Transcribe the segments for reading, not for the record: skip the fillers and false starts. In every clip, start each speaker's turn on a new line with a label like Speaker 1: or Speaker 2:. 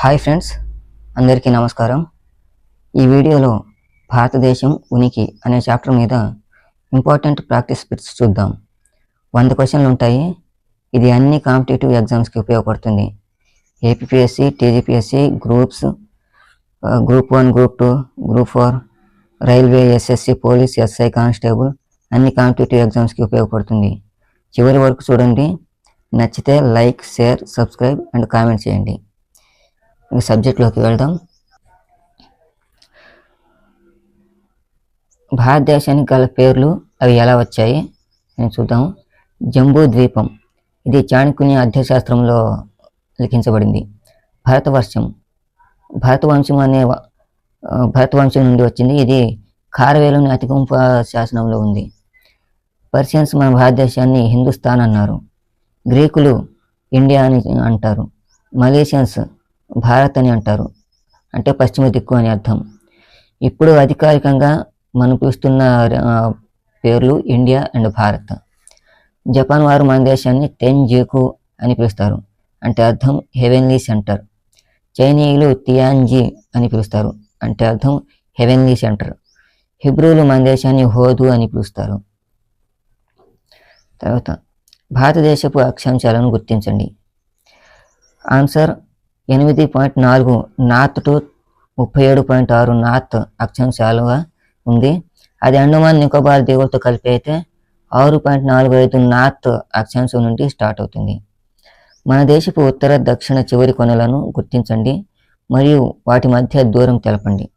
Speaker 1: Hi friends, అందరికీ నమస్కారం. ఈ వీడియోలో భారతదేశం ఉనికి అనే చాప్టర్ మీద ఇంపార్టెంట్ ప్రాక్టీస్ బిట్స్ చూద్దాం. 100 క్వశ్చన్లు ఉంటాయి. ఇది అన్ని కాంపిటేటివ్ ఎగ్జామ్స్కి ఉపయోగపడుతుంది. APPSC, TGPSC, groups, group 1, group 2, group 4, railway, SSC, police, SI, constable అన్ని కాంపిటేటివ్ ఎగ్జామ్స్కి ఉపయోగపడుతుంది. చివరి వరకు చూడండి. నచ్చితే like, share, subscribe and comment చేయండి. సబ్జెక్ట్లోకి వెళ్దాం. భారతదేశానికి గల పేర్లు అవి ఎలా వచ్చాయి అని చూద్దాం. జంబూ ద్వీపం, ఇది చాణక్యుని అర్థశాస్త్రంలో లిఖించబడింది. భరతవర్షం, భరతవంశం నుండి వచ్చింది. ఇది ఖారవేలుని అతిగుంప శాసనంలో ఉంది. పర్షియన్స్ మన భారతదేశాన్ని హిందుస్థాన్ అన్నారు. గ్రీకులు ఇండియా అని అంటారు. మలేషియన్స్ భారత్ అని అంటారు, అంటే పశ్చిమ దిక్కు అని అర్థం. ఇప్పుడు అధికారికంగా మనం పిలుస్తున్న పేర్లు ఇండియా అండ్ భారత్. జపాన్ వారు మన దేశాన్ని తెన్జీకు అని పిలుస్తారు, అంటే అర్థం హెవెన్లీ సెంటర్. చైనీయులు తియాన్జీ అని పిలుస్తారు, అంటే అర్థం హెవెన్లీ సెంటర్. హిబ్రూలు మన దేశాన్ని హోదు అని పిలుస్తారు. తర్వాత భారతదేశపు అక్షాంశాలను గుర్తించండి. ఆన్సర్ 8.4 నార్త్ టు 37.6 నార్త్ అక్షాంశాలుగా ఉంది. అది అండమాన్ నికోబార్ దీవులతో కలిపి అయితే 6.45 నార్త్ అక్షాంశం నుండి స్టార్ట్ అవుతుంది. మన దేశపు ఉత్తర దక్షిణ చివరి కొనలను గుర్తించండి మరియు వాటి మధ్య దూరం తెలపండి.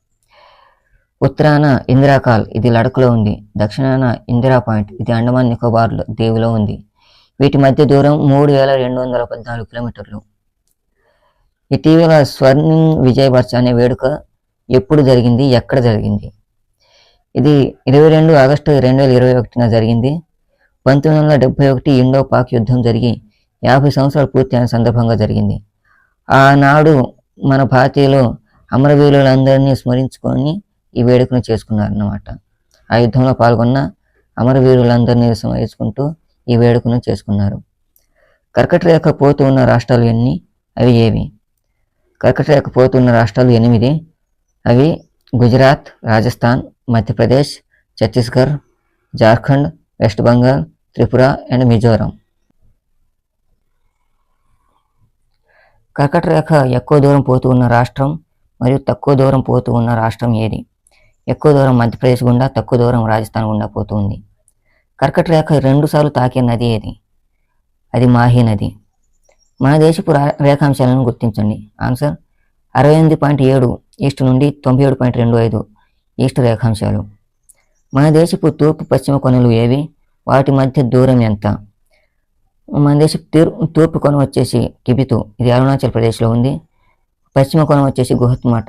Speaker 1: ఉత్తరాన ఇందిరాకాల్, ఇది లడఖ్లో ఉంది. దక్షిణాన ఇందిరా పాయింట్, ఇది అండమాన్ నికోబార్ దీవులో ఉంది. వీటి మధ్య దూరం 3214 కిలోమీటర్లు. ఇటీవల స్వర్ణింగ్ విజయ్ వర్ష అనే వేడుక ఎప్పుడు జరిగింది, ఎక్కడ జరిగింది? ఇది 22 ఆగస్టు 2021 జరిగింది. 1971 ఇండో పాక్ యుద్ధం జరిగి 50 సంవత్సరాలు పూర్తి అయిన సందర్భంగా జరిగింది. ఆనాడు మన భారతీయులు అమరవీరులందరినీ స్మరించుకొని ఈ వేడుకను చేసుకున్నారన్నమాట. ఆ యుద్ధంలో పాల్గొన్న అమరవీరులందరినీ స్మరించుకుంటూ ఈ వేడుకను చేసుకున్నారు. కర్కట రేఖ పోతూ ఉన్న రాష్ట్రాలు ఎన్ని? అవి ఏవి? కర్కట రేఖ పోతున్న రాష్ట్రాలు 8. అవి గుజరాత్, రాజస్థాన్, మధ్యప్రదేశ్, ఛత్తీస్గఢ్, జార్ఖండ్, వెస్ట్ బెంగాల్, త్రిపుర అండ్ మిజోరం. కర్కట రేఖ ఎక్కువ దూరం పోతూ ఉన్న రాష్ట్రం మరియు తక్కువ దూరం పోతూ ఉన్న రాష్ట్రం ఏది? ఎక్కువ దూరం మధ్యప్రదేశ్ గుండా, తక్కువ దూరం రాజస్థాన్ గుండా పోతూ ఉంది. కర్కట రేఖ 2 సార్లు తాకే నది ఏది? అది మాహీ నది. మన దేశపు రేఖాంశాలను గుర్తించండి. ఆన్సర్ 68.7 ఈస్ట్ నుండి 97.25 ఈస్ట్ రేఖాంశాలు. మన దేశపు తూర్పు పశ్చిమ కొనలు ఏవి? వాటి మధ్య దూరం ఎంత? మన దేశపు తూర్పు కొన వచ్చేసి కిబితు, ఇది అరుణాచల్ ప్రదేశ్లో ఉంది. పశ్చిమ కొన వచ్చేసి గుహత్మాట,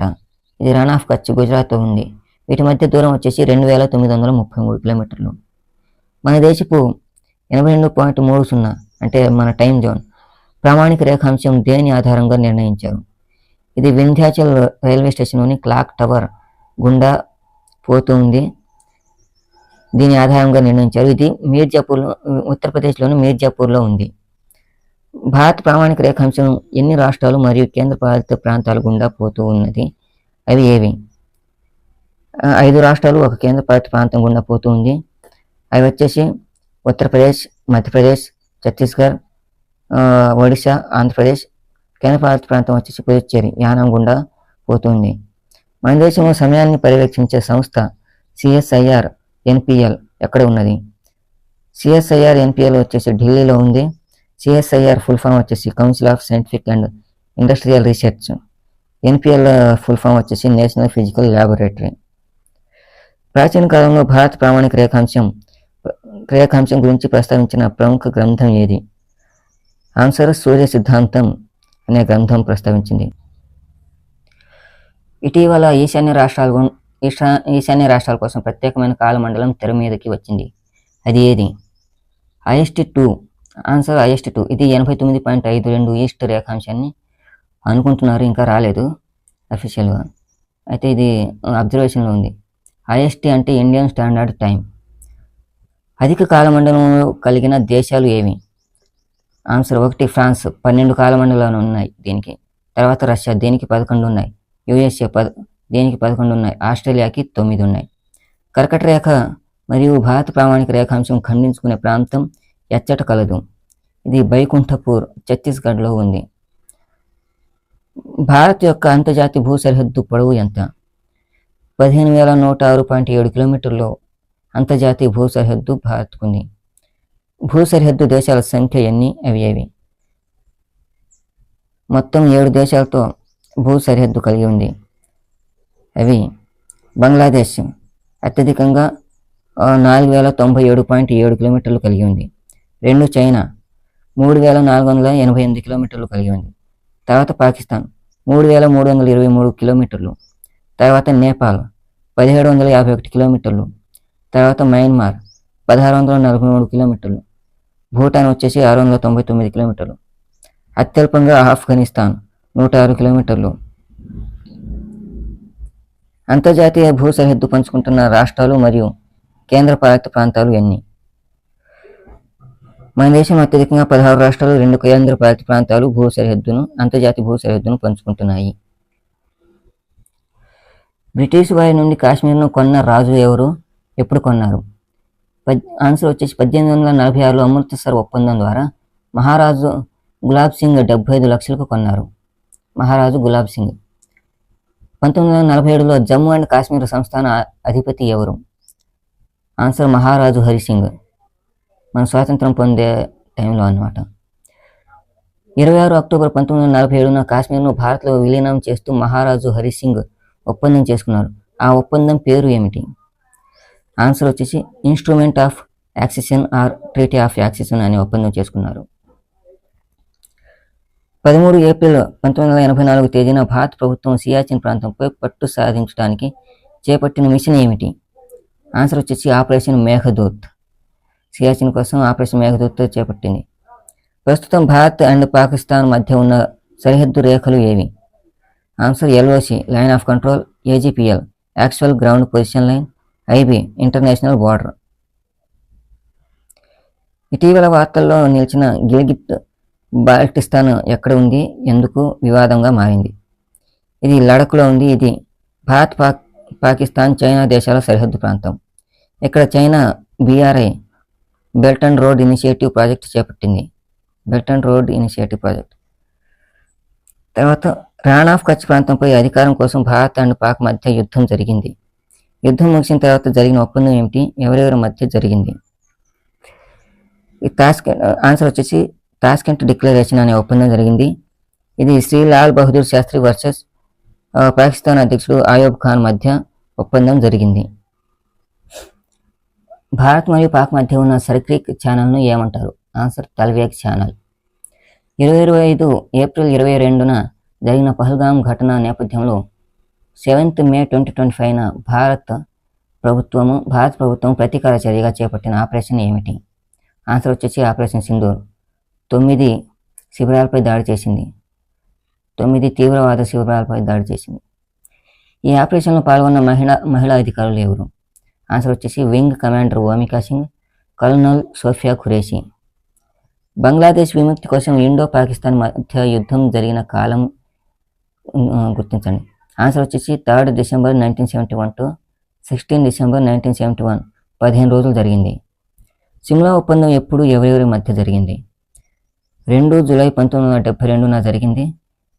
Speaker 1: ఇది రన్ ఆఫ్ కచ్, గుజరాత్లో ఉంది. వీటి మధ్య దూరం వచ్చేసి 2933 కిలోమీటర్లు. మన దేశపు 82.30 అంటే మన టైం జోన్ ప్రామాణిక రేఖాంశం దేని ఆధారంగా నిర్ణయించారు? ఇది వింధ్యాచల్ రైల్వే స్టేషన్లోని క్లాక్ టవర్ గుండా పోతుంది. దీని ఆధారంగా నిర్ణయించారు. ఇది మీర్జాపూర్లో, ఉత్తరప్రదేశ్లోని మీర్జాపూర్లో ఉంది. భారత ప్రామాణిక రేఖాంశం ఎన్ని రాష్ట్రాలు మరియు కేంద్రపాలిత ప్రాంతాల గుండా పోతూ ఉన్నది? అవి ఏవి? 5 రాష్ట్రాలు, 1 కేంద్రపాలిత ప్రాంతం గుండా పోతూ ఉంది. అవి వచ్చేసి ఉత్తరప్రదేశ్, మధ్యప్రదేశ్, ఛత్తీస్గఢ్, ఒడిశా, ఆంధ్రప్రదేశ్. కేంద్రపాలిత ప్రాంతం వచ్చేసి పుదుచ్చేరి, యానం గుండా పోతుంది. మన దేశంలో సమయాన్ని పర్యవేక్షించే సంస్థ సిఎస్ఐఆర్ ఎన్పిఎల్ ఎక్కడ ఉన్నది? సిఎస్ఐఆర్ ఎన్పిఎల్ వచ్చేసి ఢిల్లీలో ఉంది. సిఎస్ఐఆర్ ఫుల్ ఫామ్ వచ్చేసి council of scientific and industrial research. NPL full form వచ్చేసి నేషనల్ ఫిజికల్ ల్యాబొరేటరీ. ప్రాచీన కాలంలో భారత ప్రామాణిక రేఖాంశం గురించి ప్రస్తావించిన ప్రముఖ గ్రంథం ఏది? ఆన్సర్ సూర్య సిద్ధాంతం అనే గ్రంథం ప్రస్తావించింది. ఇటీవల ఈశాన్య రాష్ట్రాల కోసం ప్రత్యేకమైన కాలమండలం తెర మీదకి వచ్చింది. అది ఏది? IST-2. Answer IST-2. ఇది 89.52 ఈస్ట్ రేఖాంశాన్ని అనుకుంటున్నారు, ఇంకా రాలేదు అఫీషియల్గా. అయితే ఇది అబ్జర్వేషన్లో ఉంది. IST అంటే ఇండియన్ స్టాండర్డ్ టైం. అధిక కాలమండలంలో కలిగిన దేశాలు ఏవి? ఆన్సర్ 1 ఫ్రాన్స్, 12 కాలమండలాలు ఉన్నాయి దీనికి. తర్వాత రష్యా దీనికి 11 ఉన్నాయి. యుఎస్ఏ దీనికి 11 ఉన్నాయి. ఆస్ట్రేలియాకి 9 ఉన్నాయి. కర్కట రేఖ మరియు భారత ప్రామాణిక రేఖాంశం ఖండించుకునే ప్రాంతం ఎచ్చట కలదు. ఇది బైకుంఠపూర్ ఛత్తీస్గఢ్లో ఉంది. భారత్ యొక్క అంతర్జాతీయ భూ సరిహద్దు పొడవు ఎంత? 15,106.7 కిలోమీటర్లు అంతర్జాతీయ భూ సరిహద్దు భారత్కుంది. భూ సరిహద్దు దేశాల సంఖ్య ఎన్ని? అవి ఏవి? మొత్తం 7 దేశాలతో భూ సరిహద్దు కలిగి ఉంది. అవి బంగ్లాదేశ్ అత్యధికంగా 4,097.7 కిలోమీటర్లు కలిగి ఉంది. 2 చైనా 3,488 కిలోమీటర్లు కలిగి ఉంది. తర్వాత పాకిస్తాన్ 3,323 కిలోమీటర్లు. తర్వాత నేపాల్ 1,751 కిలోమీటర్లు. తర్వాత మయన్మార్ 1,643 కిలోమీటర్లు. భూటాన్ వచ్చేసి 699 కిలోమీటర్లు. అత్యల్పంగా ఆఫ్ఘనిస్తాన్ 106 కిలోమీటర్లు. అంతర్జాతీయ భూ సరిహద్దు పంచుకుంటున్న రాష్ట్రాలు మరియు కేంద్రపాలిత ప్రాంతాలు ఎన్ని? మన దేశం అత్యధికంగా 16 రాష్ట్రాలు 2 కేంద్రపాలిత ప్రాంతాలు అంతర్జాతీయ భూ సరిహద్దును పంచుకుంటున్నాయి. బ్రిటిష్ వారి నుండి కాశ్మీర్ను కొన్న రాజు ఎవరు? ఎప్పుడు కొన్నారు? ఆన్సర్ వచ్చేసి 1846లో అమృత్సర్ ఒప్పందం ద్వారా మహారాజు గులాబ్ సింగ్ 75 లక్షలకు కొన్నారు. మహారాజు గులాబ్ సింగ్. 1947లో జమ్మూ అండ్ కాశ్మీర్ సంస్థాన అధిపతి ఎవరు? ఆన్సర్ మహారాజు హరిసింగ్. మన స్వాతంత్రం పొందే టైంలో అన్నమాట. 26 అక్టోబర్ 1947న కాశ్మీర్ను భారత్లో విలీనం చేస్తూ మహారాజు హరిసింగ్ ఒప్పందం చేసుకున్నారు. ఆ ఒప్పందం పేరు ఏమిటి? ఆన్సర్ వచ్చేసి instrument of accession or treaty of accession అనే ఒప్పందం చేసుకున్నారు. 13 ఏప్రిల్ 1984 తేదీన భారత ప్రభుత్వం సియాచిన్ ప్రాంతంపై పట్టు సాధించడానికి చేపట్టిన మిషన్ ఏమిటి? ఆన్సర్ వచ్చేసి ఆపరేషన్ మేఘదూత్. సియాచిన్ కోసం ఆపరేషన్ మేఘదూత్ చేపట్టింది. ప్రస్తుతం భారత్ అండ్ పాకిస్తాన్ మధ్య ఉన్న సరిహద్దు రేఖలు ఏవి? Answer LOC line of control, AGPL actual ground position line, IB international border. ఇటీవల వార్తల్లో నిలిచిన గిల్గిట్ బాల్టిస్తాన్ ఎక్కడ ఉంది, ఎందుకు వివాదంగా మారింది? ఇది లడఖ్లో ఉంది. ఇది భారత్ పాకిస్తాన్ చైనా దేశాల సరిహద్దు ప్రాంతం. ఇక్కడ China BRI Belt and Road Initiative project చేపట్టింది. Belt and Road Initiative project. తర్వాత రాణ్ ఆఫ్ కచ్ ప్రాంతంపై అధికారం కోసం భారత్ అండ్ పాక్ మధ్య యుద్ధం జరిగింది. యుద్ధం ముగిసిన తర్వాత జరిగిన ఒప్పందం ఏమిటి? ఎవరెవరి మధ్య జరిగింది? ఈ ఆన్సర్ వచ్చేసి తాష్కెంట్ డిక్లరేషన్ అనే ఒప్పందం జరిగింది. ఇది శ్రీ లాల్ బహదూర్ శాస్త్రి వర్సెస్ పాకిస్తాన్ అధ్యక్షుడు అయూబ్ ఖాన్ మధ్య ఒప్పందం జరిగింది. భారత్ మరియు పాక్ మధ్య ఉన్న సర్క్రిక్ ఛానల్ను ఏమంటారు? Answer thalweg channel. 2025 ఏప్రిల్ 22న జరిగిన పహల్గామ్ ఘటన నేపథ్యంలో 7th మే 2025న భారత ప్రభుత్వం ప్రతీకార చర్యగా చేపట్టిన ఆపరేషన్ ఏమిటి? ఆన్సర్ వచ్చేసి ఆపరేషన్ సింధూర్. 9 శిబిరాలపై దాడి చేసింది. 9 తీవ్రవాద శిబిరాలపై దాడి చేసింది. ఈ ఆపరేషన్లో పాల్గొన్న మహిళా అధికారులు ఎవరు? ఆన్సర్ వచ్చేసి wing commander Omika Singh, colonel Sofiya Qureshi. Bangladesh విముక్తి కోసం ఇండో పాకిస్తాన్ మధ్య యుద్ధం జరిగిన కాలం గుర్తించండి. ఆన్సర్ వచ్చేసి 3 డిసెంబర్ 1971 to 16 డిసెంబర్ 1971, 15 రోజులు జరిగింది. సిమ్లా ఒప్పందం ఎప్పుడు ఎవరెవరి మధ్య జరిగింది? 2 జూలై 1972న జరిగింది.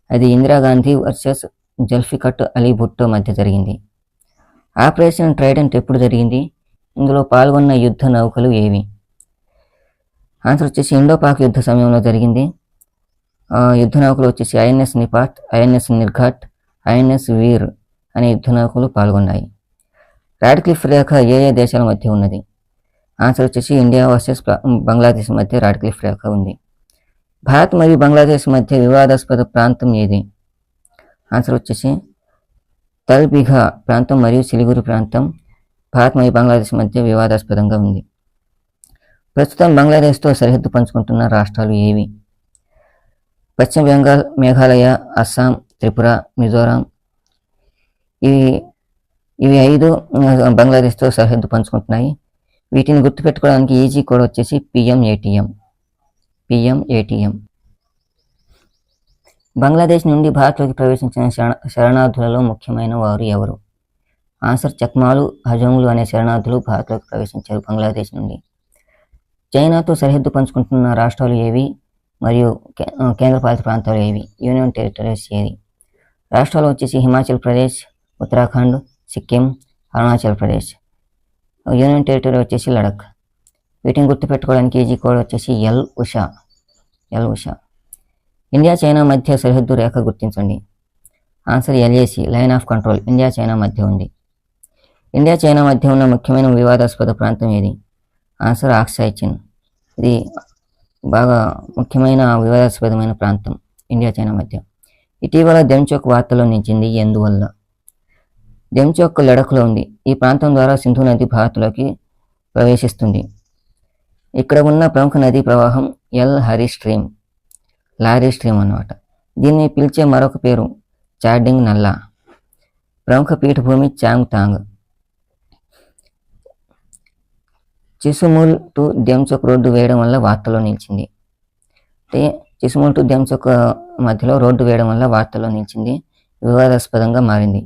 Speaker 1: అది ఇందిరాగాంధీ వర్సెస్ జుల్ఫికర్ అలీ భుట్టో మధ్య జరిగింది. ఆపరేషన్ ట్రైడెంట్ ఎప్పుడు జరిగింది? ఇందులో పాల్గొన్న యుద్ధ నౌకలు ఏవి? ఆన్సర్ వచ్చేసి ఇండో పాక్ యుద్ధ సమయంలో జరిగింది. యుద్ధ నౌకలు వచ్చేసి ఐఎన్ఎస్ నిపాత్, ఐఎన్ఎస్ నిర్ఘాట్, ఐఎన్ఎస్ వీర్ అనే యుద్ధ నౌకలు పాల్గొన్నాయి. రాడ్క్లిఫ్ రేఖ ఏ దేశాల మధ్య ఉన్నది? ఆన్సర్ వచ్చేసి ఇండియా వర్సెస్ బంగ్లాదేశ్ మధ్య రాడ్క్లిఫ్ రేఖ ఉంది. భారత్ మరియు బంగ్లాదేశ్ మధ్య వివాదాస్పద ప్రాంతం ఏది? ఆన్సర్ వచ్చేసి తల్బిఘా ప్రాంతం మరియు సిలిగురి ప్రాంతం భారత్ మరియు బంగ్లాదేశ్ మధ్య వివాదాస్పదంగా ఉంది. ప్రస్తుతం బంగ్లాదేశ్తో సరిహద్దు పంచుకుంటున్న రాష్ట్రాలు ఏవి? పశ్చిమ బెంగాల్, మేఘాలయ, అస్సాం, త్రిపుర, మిజోరాం. ఇవి 5 బంగ్లాదేశ్తో సరిహద్దు పంచుకుంటున్నాయి. వీటిని గుర్తుపెట్టుకోవడానికి ఈజీ కోడ్ వచ్చేసి పిఎంఏటిఎం. బంగ్లాదేశ్ నుండి భారత్లోకి ప్రవేశించిన శరణార్థులలో ముఖ్యమైన వారు ఎవరు? ఆన్సర్ చక్మాలు, హజోములు అనే శరణార్థులు భారత్లోకి ప్రవేశించారు బంగ్లాదేశ్ నుండి. చైనాతో సరిహద్దు పంచుకుంటున్న రాష్ట్రాలు ఏవి మరియు కేంద్రపాలిత ప్రాంతాలు ఏవి? యూనియన్ టెరిటరీస్ ఏది? రాష్ట్రాలు వచ్చేసి హిమాచల్ ప్రదేశ్, ఉత్తరాఖండ్, సిక్కిం, అరుణాచల్ ప్రదేశ్. యూనియన్ టెరిటరీ వచ్చేసి లడఖ్. వీటిని గుర్తుపెట్టుకోవడానికి ఈజీ కోడ్ వచ్చేసి ఎల్ ఉషా. ఇండియా చైనా మధ్య సరిహద్దు రేఖ గుర్తించండి. Answer LAC, line of control. India China మధ్య ఉంది. ఇండియా చైనా మధ్య ఉన్న ముఖ్యమైన వివాదాస్పద ప్రాంతం ఏది? ఆన్సర్ ఆక్సాయ్ చిన్. ఇది బాగా ముఖ్యమైన వివాదాస్పదమైన ప్రాంతం ఇండియా చైనా మధ్య. ఇటీవల దెమ్చోక్ వార్తల్లో నిలిచింది ఎందువల్ల? దెమ్చోక్ లడఖ్లో ఉంది. ఈ ప్రాంతం ద్వారా సింధు నది భారత్లోకి ప్రవేశిస్తుంది. ఇక్కడ ఉన్న ప్రముఖ నదీ ప్రవాహం లారీ స్ట్రీమ్ అన్నమాట. దీన్ని పిలిచే మరొక పేరు చార్డింగ్ నల్లా. ప్రముఖ పీఠభూమి చాంగ్తాంగ్. చిసుముల్ టు దెమ్చోక్ రోడ్డు వేయడం వల్ల వార్తల్లో నిలిచింది. అంటే చిసుముల్ టు దెమ్చోక్ మధ్యలో రోడ్డు వేయడం వల్ల వార్తల్లో నిలిచింది, వివాదాస్పదంగా మారింది.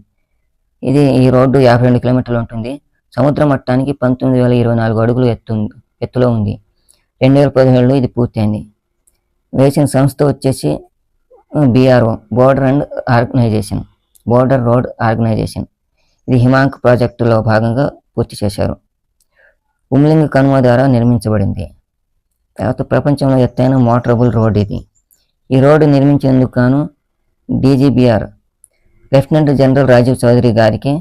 Speaker 1: ఈ రోడ్డు 52 కిలోమీటర్లు ఉంటుంది. సముద్ర మట్టానికి 19,024 అడుగులు ఎత్తులో ఉంది. 2017లో ఇది పూర్తయింది. వేసిన సంస్థ వచ్చేసి BRO, బోర్డర్ రోడ్ ఆర్గనైజేషన్. ఇది హిమాంక్ ప్రాజెక్టులో భాగంగా పూర్తి చేశారు. ఉమ్లింగ్ కనుమ ద్వారా నిర్మించబడింది. తర్వాత ప్రపంచంలో ఎత్తైన మోటరబుల్ రోడ్ ఇది. ఈ రోడ్డు నిర్మించేందుకు గాను DGBR lieutenant general Rajeev Chaudhary గారికి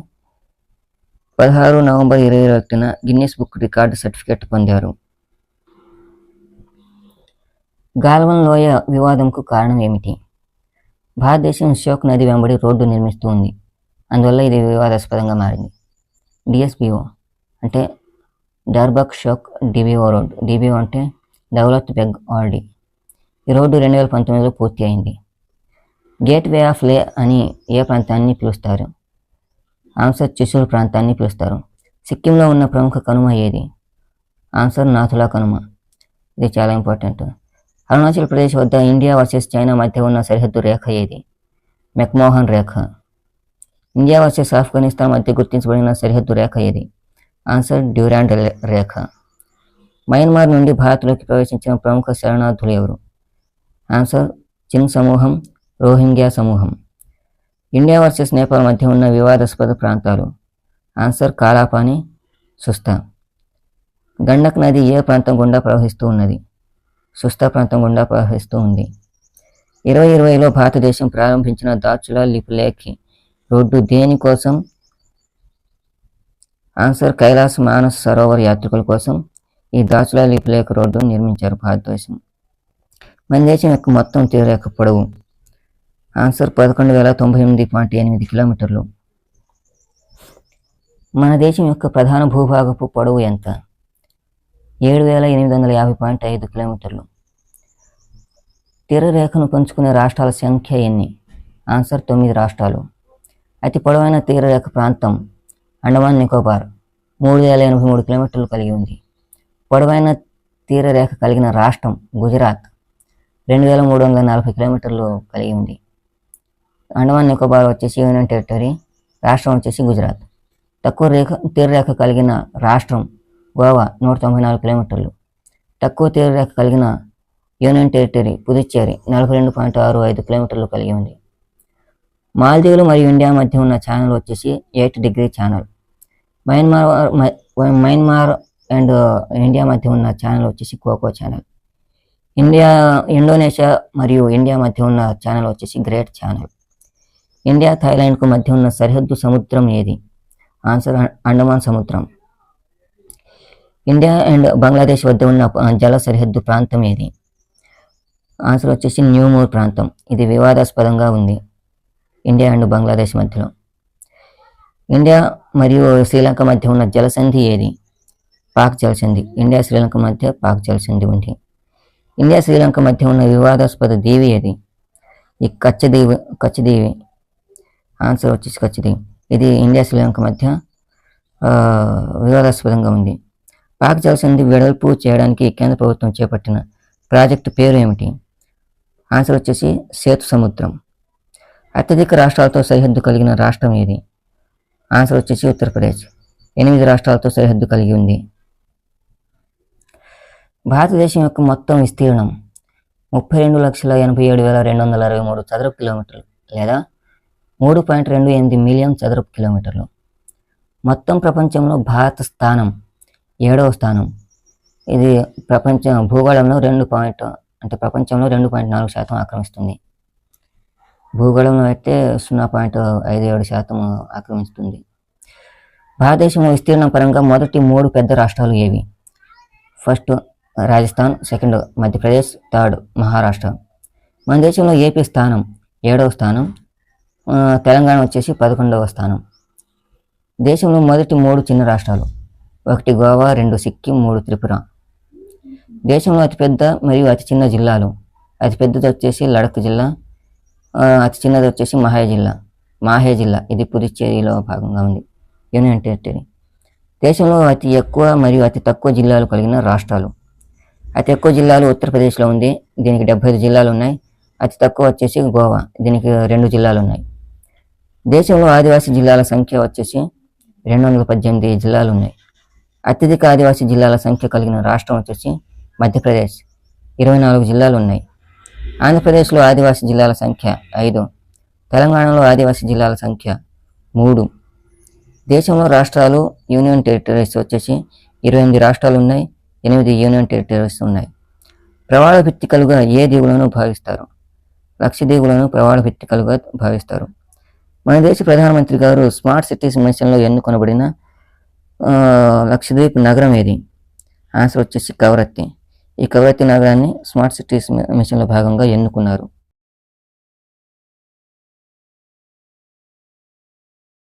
Speaker 1: 16 నవంబర్ 2021న గిన్నిస్ బుక్ రికార్డు సర్టిఫికెట్ పొందారు. గాల్వన్ లోయ వివాదంకు కారణం ఏమిటి? భారతదేశం షోక్ నది వెంబడి రోడ్డు నిర్మిస్తూ ఉంది. అందువల్ల ఇది వివాదాస్పదంగా మారింది. DSBO అంటే డర్బక్ షోక్ DBO రోడ్. DBO అంటే దౌలత్ బెగ్ ఆల్డీ. ఈ రోడ్డు 2019లో పూర్తి అయింది. గేట్ వే ఆఫ్ లే అని ఏ ప్రాంతాన్ని పిలుస్తారు? ఆన్సర్ చిసుల్ ప్రాంతాన్ని పిలుస్తారు. సిక్కింలో ఉన్న ప్రముఖ కనుమ ఏది? ఆన్సర్ నాథులా కనుమ. ఇది చాలా ఇంపార్టెంట్. అరుణాచల్ ప్రదేశ్ వద్ద ఇండియా వర్సెస్ చైనా మధ్య ఉన్న సరిహద్దు రేఖ ఏది? మెక్మోహన్ రేఖ. ఇండియా వర్సెస్ ఆఫ్ఘనిస్తాన్ మధ్య గుర్తించబడిన సరిహద్దు రేఖ ఏది? ఆన్సర్ డ్యూరాండ్ రేఖ. మయన్మార్ నుండి భారత్లోకి ప్రవేశించిన ప్రముఖ శరణార్థులు ఎవరు? ఆన్సర్ చిన్ సమూహం, రోహింగ్యా సమూహం. ఇండియా వర్సెస్ నేపాల్ మధ్య ఉన్న వివాదాస్పద ప్రాంతాలు. ఆన్సర్ కాలాపాని, సుస్తా. గండక్ నది ఏ ప్రాంతం గుండా ప్రవహిస్తూ ఉన్నది? సుస్తా ప్రాంతం గుండా ప్రవహిస్తూ ఉంది. 2020లో భారతదేశం ప్రారంభించిన దాచులా లిపులేఖ్ రోడ్డు దేనికోసం? ఆన్సర్ కైలాస్ మానస్ సరోవర్ యాత్రికుల కోసం ఈ దాచులా లిపులేఖ్ రోడ్డు నిర్మించారు భారతదేశం. మన దేశం యొక్క మొత్తం తీరరేఖ పొడవు. ఆన్సర్ 11,098.8 కిలోమీటర్లు. మన దేశం యొక్క ప్రధాన భూభాగపు పొడవు ఎంత? 7,850.5 కిలోమీటర్లు. తీరరేఖను పంచుకునే రాష్ట్రాల సంఖ్య ఎన్ని? ఆన్సర్ 9 రాష్ట్రాలు. అతి పొడవైన తీరరేఖ ప్రాంతం అండమాన్ నికోబార్ 3,083 కిలోమీటర్లు కలిగి ఉంది. పొడవైన తీరరేఖ కలిగిన రాష్ట్రం గుజరాత్ 2,340 కిలోమీటర్లు కలిగి ఉంది. అండమాన్ నికోబార్ వచ్చేసి యూనియన్ టెరిటరీ, రాష్ట్రం వచ్చేసి గుజరాత్. తక్కువ తీరరేఖ కలిగిన రాష్ట్రం గోవా 194 కిలోమీటర్లు. తక్కువ తీరరేఖ కలిగిన యూనియన్ టెరిటరీ పుదుచ్చేరి 42.65 కిలోమీటర్లు కలిగి ఉంది. మాల్దీవులు మరియు ఇండియా మధ్య ఉన్న ఛానల్ వచ్చేసి 8 degree channel. Myanmar and India మధ్య ఉన్న ఛానల్ వచ్చేసి కోకో ఛానల్. ఇండోనేషియా మరియు ఇండియా మధ్య ఉన్న ఛానల్ వచ్చేసి గ్రేట్ ఛానల్. ఇండియా థాయిలాండ్కు మధ్య ఉన్న సరిహద్దు సముద్రం ఏది? ఆన్సర్ అండమాన్ సముద్రం. ఇండియా అండ్ బంగ్లాదేశ్ వద్ద ఉన్న జల సరిహద్దు ప్రాంతం ఏది? ఆన్సర్ వచ్చేసి న్యూమూర్ ప్రాంతం. ఇది వివాదాస్పదంగా ఉంది ఇండియా అండ్ బంగ్లాదేశ్ మధ్యలో. ఇండియా మరియు శ్రీలంక మధ్య ఉన్న జలసంధి ఏది? పాక్ జలసంధి. ఇండియా శ్రీలంక మధ్య పాక్ జలసంధి ఉంది. ఇండియా శ్రీలంక మధ్య ఉన్న వివాదాస్పద దీవి ఏది? ఈ కచ్చదీవి. ఆన్సర్ వచ్చేసి కచ్చదీవి. ఇది ఇండియా శ్రీలంక మధ్య వివాదాస్పదంగా ఉంది. పాక్ జలసంధి వెడల్పు చేయడానికి కేంద్ర ప్రభుత్వం చేపట్టిన ప్రాజెక్టు పేరు ఏమిటి? ఆన్సర్ వచ్చేసి సేతు సముద్రం. అత్యధిక రాష్ట్రాలతో సరిహద్దు కలిగిన రాష్ట్రం ఏది? ఆన్సర్ వచ్చేసి ఉత్తరప్రదేశ్. 8 రాష్ట్రాలతో సరిహద్దు కలిగి ఉంది. భారతదేశం యొక్క మొత్తం విస్తీర్ణం 32,87,263 చదరపు కిలోమీటర్లు లేదా 3.28 మిలియన్ చదరపు కిలోమీటర్లు. మొత్తం ప్రపంచంలో భారత స్థానం 7వ స్థానం. ఇది భూగోళంలో ప్రపంచంలో 2.4% ఆక్రమిస్తుంది. భూగోళంలో అయితే 0.57% ఆక్రమిస్తుంది. భారతదేశంలో విస్తీర్ణం పరంగా మొదటి 3 పెద్ద రాష్ట్రాలు ఏవి? First Rajasthan, second Madhya Pradesh, third Maharashtra. మన దేశంలో ఏపీ స్థానం 7వ స్థానం, తెలంగాణ వచ్చేసి 11వ స్థానం. దేశంలో మొదటి 3 చిన్న రాష్ట్రాలు 1 గోవా, 2 సిక్కిం, 3 త్రిపుర. దేశంలో అతిపెద్ద మరియు అతి చిన్న జిల్లాలు. అతిపెద్దది వచ్చేసి లడఖ్ జిల్లా, అతి చిన్నది వచ్చేసి మాహే జిల్లా. ఇది పుదుచ్చేరిలో భాగంగా ఉంది, యూనియన్ టెరిటరీ. దేశంలో అతి ఎక్కువ మరియు అతి తక్కువ జిల్లాలు కలిగిన రాష్ట్రాలు. అతి ఎక్కువ జిల్లాలు ఉత్తరప్రదేశ్లో ఉంది, దీనికి 75 జిల్లాలు ఉన్నాయి. అతి తక్కువ వచ్చేసి గోవా, దీనికి 2 జిల్లాలు ఉన్నాయి. దేశంలో ఆదివాసీ జిల్లాల సంఖ్య వచ్చేసి 218 జిల్లాలు ఉన్నాయి. అత్యధిక ఆదివాసీ జిల్లాల సంఖ్య కలిగిన రాష్ట్రం వచ్చేసి మధ్యప్రదేశ్, 24 జిల్లాలు ఉన్నాయి. ఆంధ్రప్రదేశ్లో ఆదివాసీ జిల్లాల సంఖ్య 5, తెలంగాణలో ఆదివాసీ జిల్లాల సంఖ్య 3. దేశంలో రాష్ట్రాలు యూనియన్ టెరిటరీస్ వచ్చేసి 28 రాష్ట్రాలు ఉన్నాయి, 8 యూనియన్ టెరిటరీస్ ఉన్నాయి. ప్రవాళ భిత్తికలుగా ఏ దీవులను భావిస్తారు? లక్షద్వీపులను ప్రవాళ భిత్తికలుగా భావిస్తారు. మన దేశ ప్రధానమంత్రి గారు స్మార్ట్ సిటీస్ మిషన్లో ఎన్నుకొనబడిన లక్షద్వీప్ నగరం ఏది? ఆన్సర్ వచ్చేసి కవరత్తి. ఈ కవరత్తి నగరాన్ని స్మార్ట్ సిటీస్ మిషన్లో భాగంగా ఎన్నుకున్నారు.